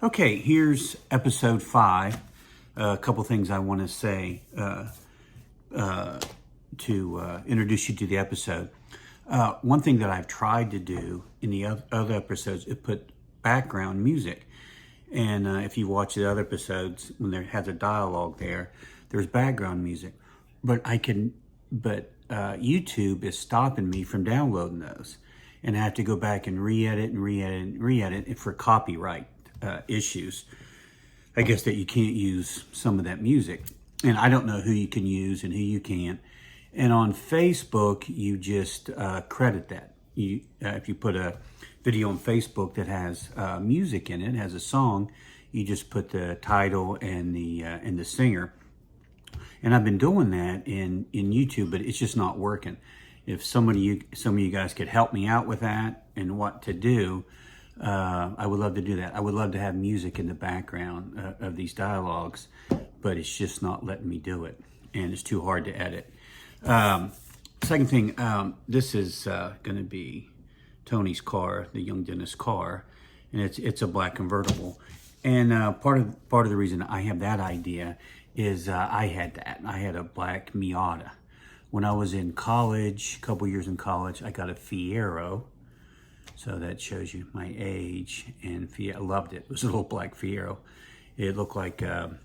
Okay, here's episode 5. A couple things I want to say to introduce you to the episode. One thing that I've tried to do in the other episodes is put background music. And if you watch the other episodes, when there has a dialogue there, there's background music. But YouTube is stopping me from downloading those. And I have to go back and re-edit it for copyright issues. I guess that you can't use some of that music. And I don't know who you can use and who you can't. And on Facebook, you just credit that. If you put a video on Facebook that has music in it, has a song, you just put the title and the singer. And I've been doing that in YouTube, but it's just not working. If some of you guys could help me out with that and what to do, I would love to do that. I would love to have music in the background of these dialogues, but it's just not letting me do it, and it's too hard to edit. Second thing, this is going to be Tony's car, the young dentist's car, and it's a black convertible. And part of the reason I have that idea is I had a black Miata. When I was in college, a couple years in college, I got a Fiero. So that shows you my age. And I loved it. It was a little black Fiero. It looked like a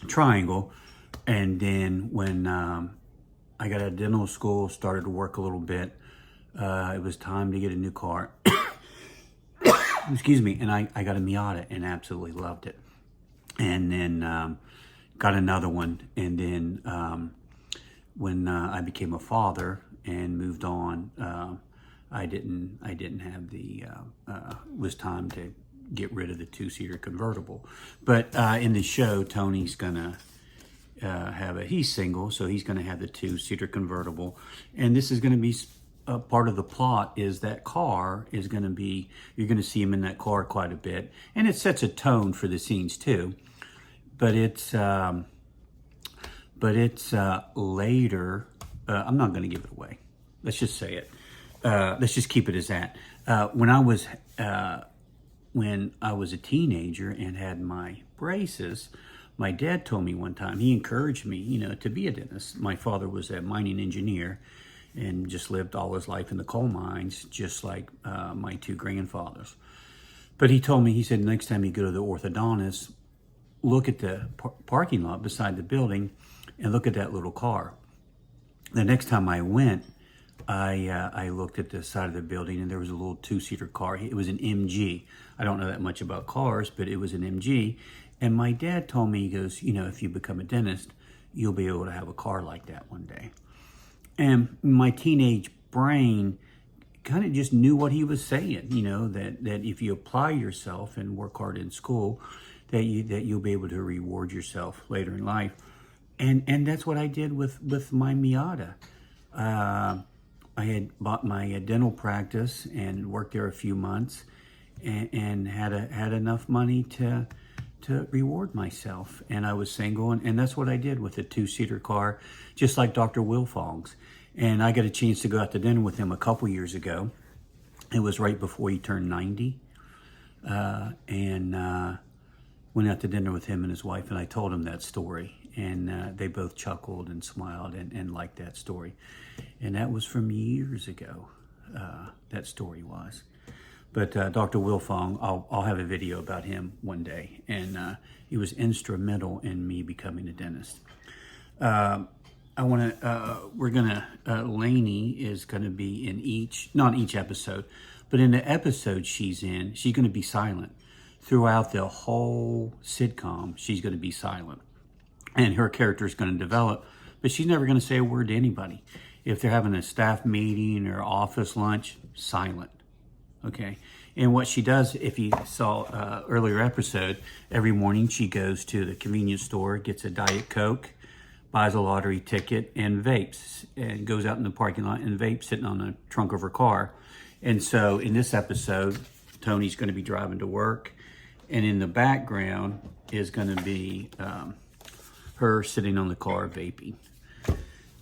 triangle. And then when I got out of dental school, started to work a little bit, it was time to get a new car. Excuse me. And I got a Miata and absolutely loved it. And then got another one. And then when I became a father and moved on, I didn't have was time to get rid of the 2-seater convertible. But in the show, Tony's gonna he's single, so he's gonna have the 2-seater convertible. And this is gonna be part of the plot, is that car is gonna be, you're gonna see him in that car quite a bit. And it sets a tone for the scenes too. But it's later. I'm not going to give it away. Let's just say it. Let's just keep it as that. When I was a teenager and had my braces, my dad told me one time, he encouraged me, to be a dentist. My father was a mining engineer and just lived all his life in the coal mines, just like my 2 grandfathers. But he told me, he said, next time you go to the orthodontist, look at the parking lot beside the building and look at that little car. The next time I went, I looked at the side of the building and there was a little 2-seater car. It was an MG. I don't know that much about cars, but it was an MG. And my dad told me, he goes, if you become a dentist, you'll be able to have a car like that one day. And my teenage brain kind of just knew what he was saying, that if you apply yourself and work hard in school, that you'll be able to reward yourself later in life. And that's what I did with my Miata. I had bought my dental practice and worked there a few months and had enough money to reward myself. And I was single, and that's what I did with a 2-seater car, just like Dr. Wilfong's. And I got a chance to go out to dinner with him a couple years ago. It was right before he turned 90. Went out to dinner with him and his wife, and I told him that story. And they both chuckled and smiled and liked that story. And that was from years ago, that story was. But Dr. Wilfong, I'll have a video about him one day. And he was instrumental in me becoming a dentist. Lainey is going to be in not each episode, but in the episode she's in, she's going to be silent. Throughout the whole sitcom, she's going to be silent. And her character is going to develop, but she's never going to say a word to anybody. If they're having a staff meeting or office lunch, silent. Okay? And what she does, if you saw earlier episode, every morning she goes to the convenience store, gets a Diet Coke, buys a lottery ticket, and vapes. And goes out in the parking lot and vapes sitting on the trunk of her car. And so in this episode, Tony's going to be driving to work. And in the background is going to be her sitting on the car vaping.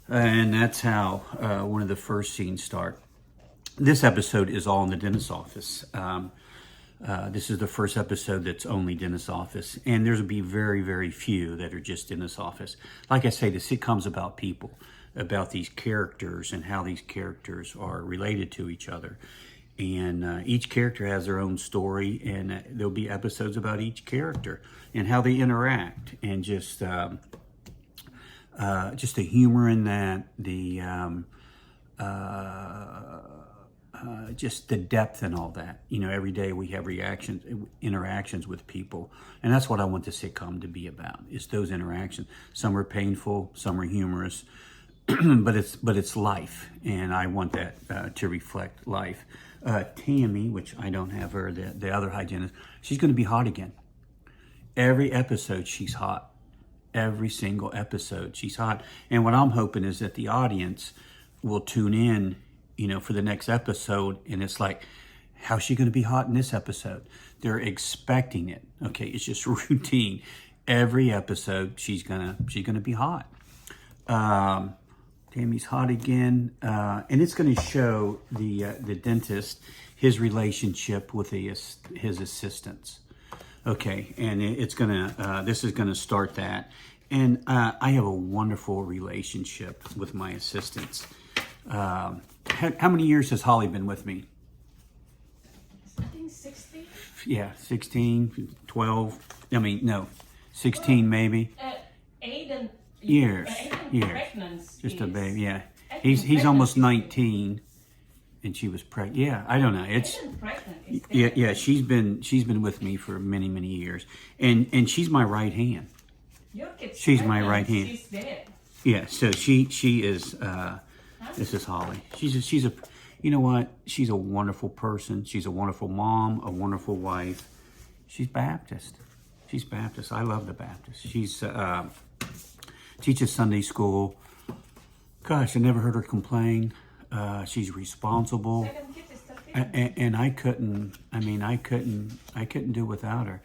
And that's how one of the first scenes start. This episode is all in the dentist's office. This is the first episode that's only Dentist Office, and there's will be very, very few that are just Dentist Office. Like I say, the sitcom's about people, about these characters and how these characters are related to each other. And each character has their own story, and there'll be episodes about each character and how they interact, and just the humor in that, just the depth and all that. You know, every day we have interactions with people, and that's what I want the sitcom to be about. Is those interactions. Some are painful, some are humorous, but it's life, and I want that to reflect life. Tammy, which I don't have her, the other hygienist, she's going to be hot again. Every episode she's hot. Every single episode she's hot. And what I'm hoping is that the audience will tune in, you know, for the next episode, and it's like, how's she going to be hot in this episode? They're expecting it. Okay, it's just routine. Every episode she's gonna be hot. Tammy's hot again, and it's going to show the dentist, his relationship with his assistants. Okay, and this is gonna start that. And I have a wonderful relationship with my assistants. How many years has Holly been with me? I think 16. Yeah, 16, 12. I mean, no, 16 maybe. Aiden. Years. Just a baby. Yeah, he's almost 19, and she was pregnant. Yeah, I don't know. It's yeah. She's been with me for many, many years, and she's my right hand. She's my right hand. She's dead. Yeah. So she is. This is Holly. She's a. You know what? She's a wonderful person. She's a wonderful mom, a wonderful wife. She's Baptist. I love the Baptist. She's teaches Sunday school. Gosh, I never heard her complain. She's responsible, and I couldn't do without her.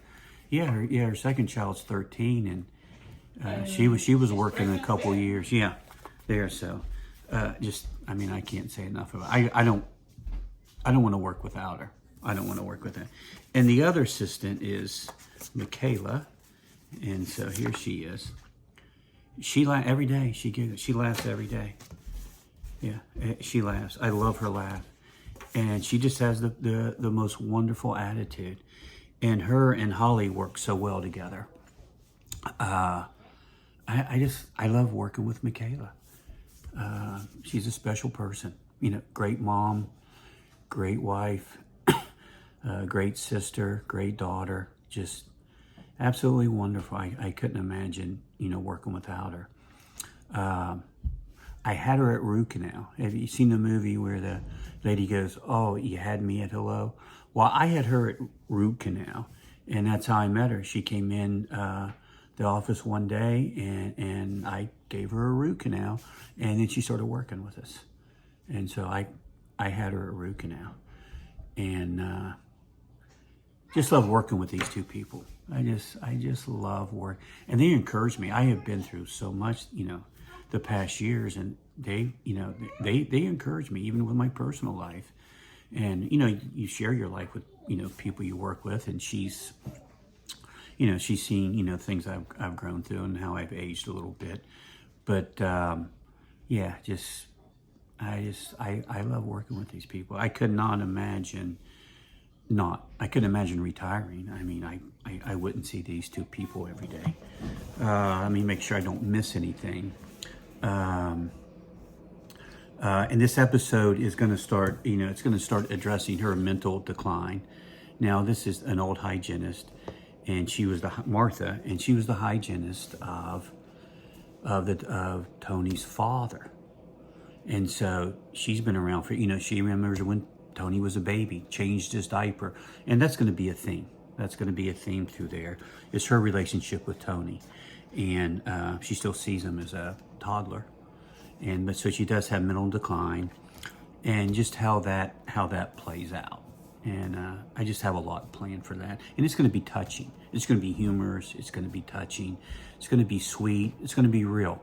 Her second child's 13, and she was working a couple years. Yeah, there. So, I can't say enough about it. I don't want to work without her. I don't want to work with her. And the other assistant is Michaela, and so here she is. She laughs every day. She laughs every day. Yeah, she laughs. I love her laugh, and she just has the most wonderful attitude. And her and Holly work so well together. I love working with Michaela. She's a special person. You know, great mom, great wife, great sister, great daughter. Just absolutely wonderful. I couldn't imagine, working without her. I had her at root canal. Have you seen the movie where the lady goes, "Oh, you had me at hello"? Well, I had her at root canal, and that's how I met her. She came in the office one day, and I gave her a root canal, and then she started working with us. And so I had her at root canal, and just love working with these two people. I just love work, and they encourage me. I have been through so much, the past years, and they encourage me, even with my personal life. And you share your life with people you work with, and she's seen things I've grown through and how I've aged a little bit. But I love working with these people. I could not imagine I couldn't imagine retiring. I mean, I wouldn't see these two people every day. Let me make sure I don't miss anything. And this episode is going to start, it's going to start addressing her mental decline. Now, this is an old hygienist, and she was Martha, and she was the hygienist of Tony's father. And so she's been around for, she remembers when Tony was a baby, changed his diaper. And that's going to be a theme. That's going to be a theme through there, is her relationship with Tony. And she still sees him as a toddler. But so she does have mental decline, and just how that plays out. And I just have a lot planned for that. And it's going to be touching. It's going to be humorous. It's going to be touching. It's going to be sweet. It's going to be real.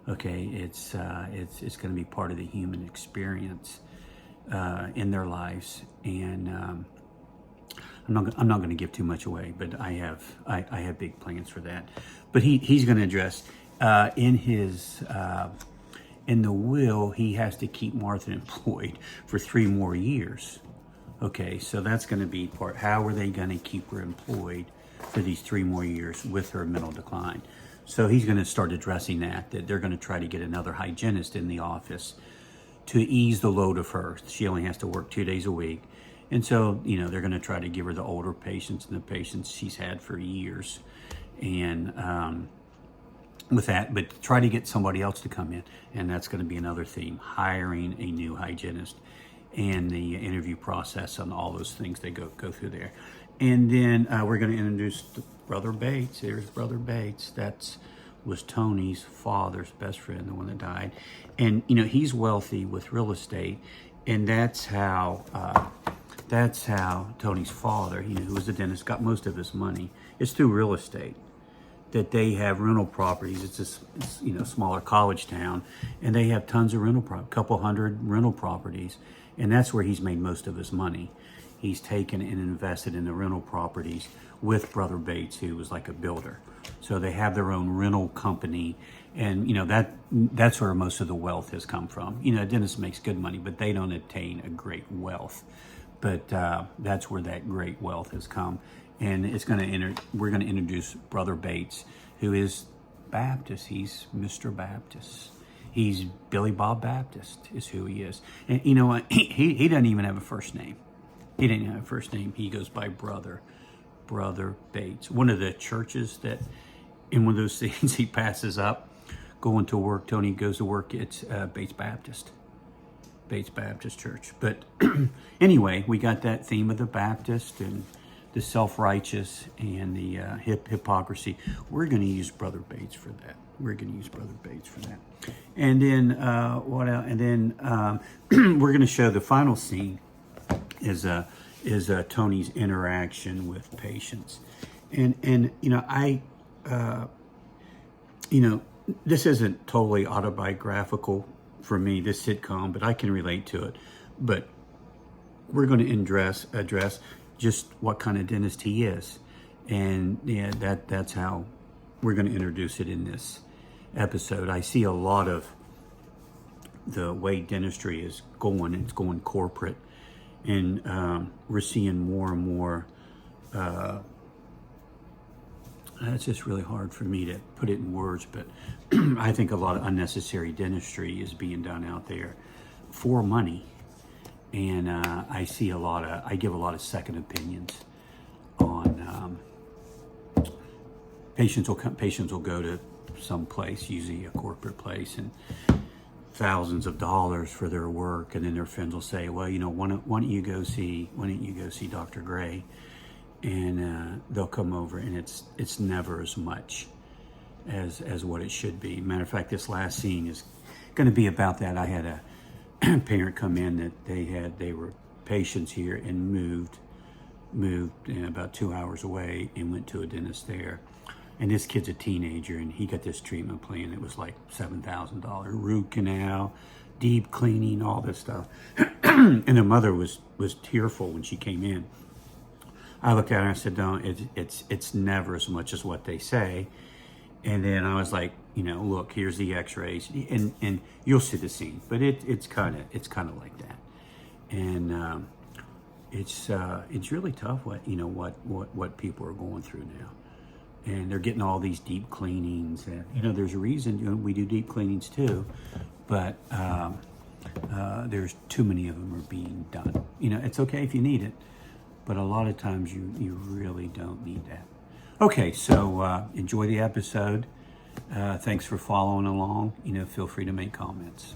Okay, it's going to be part of the human experience in their lives. And I'm I'm not going to give too much away, but I have big plans for that. But he's going to address in his in the will, he has to keep Martha employed for 3 more years. Okay, so that's going to be part. How are they going to keep her employed for these 3 more years with her mental decline? So he's going to start addressing that they're going to try to get another hygienist in the office to ease the load of her. She only has to work 2 days a week. And so, they're going to try to give her the older patients and the patients she's had for years. And with that, but try to get somebody else to come in. And that's going to be another theme, hiring a new hygienist and the interview process and all those things they go through there. And then we're going to introduce Brother Bates. Here's Brother Bates. Was Tony's father's best friend, the one that died. And, he's wealthy with real estate. And that's how Tony's father, who was a dentist, got most of his money. It's through real estate that they have rental properties. It's a smaller college town, and they have tons of rental properties, a couple hundred rental properties. And that's where he's made most of his money. He's taken and invested in the rental properties with Brother Bates, who was like a builder. So they have their own rental company, and that's where most of the wealth has come from. A dentist makes good money, but they don't attain a great wealth. But that's where that great wealth has come, and we're going to introduce Brother Bates, who is Baptist. He's Mr. Baptist. He's Billy Bob Baptist is who he is. And you know what? He doesn't even have a first name. He didn't have a first name. He goes by Brother Bates. One of the churches that, in one of those things he passes up, going to work, Tony goes to work, it's Bates Baptist Church. But anyway, we got that theme of the Baptist and the self-righteous and the hypocrisy. We're going to use Brother Bates for that. And then what else? And then we're going to show the final scene is Tony's interaction with patients. And this isn't totally autobiographical for me, this sitcom, but I can relate to it. But we're going to address just what kind of dentist he is. And that's how we're going to introduce it in this episode. I see a lot of the way dentistry is going. It's going corporate. And we're seeing more and more. It's just really hard for me to put it in words, but I think a lot of unnecessary dentistry is being done out there for money. And I give a lot of second opinions on patients will go to some place, usually a corporate place, and thousands of dollars for their work, and then their friends will say, well, why don't you go see Dr. Gray? And they'll come over, and it's never as much as what it should be. Matter of fact, this last scene is going to be about that. I had a parent come in that they were patients here and moved about 2 hours away and went to a dentist there. And this kid's a teenager, and he got this treatment plan that was like $7,000, root canal, deep cleaning, all this stuff. And the mother was tearful when she came in. I looked at her and I said, "No, it's never as much as what they say." And then I was like, look, here's the X-rays, and you'll see the scene. But it's kind of like that, and it's really tough what people are going through now. And they're getting all these deep cleanings, and there's a reason we do deep cleanings too, but there's too many of them are being done. It's okay if you need it, but a lot of times you really don't need that. Okay, so enjoy the episode. Thanks for following along. Feel free to make comments.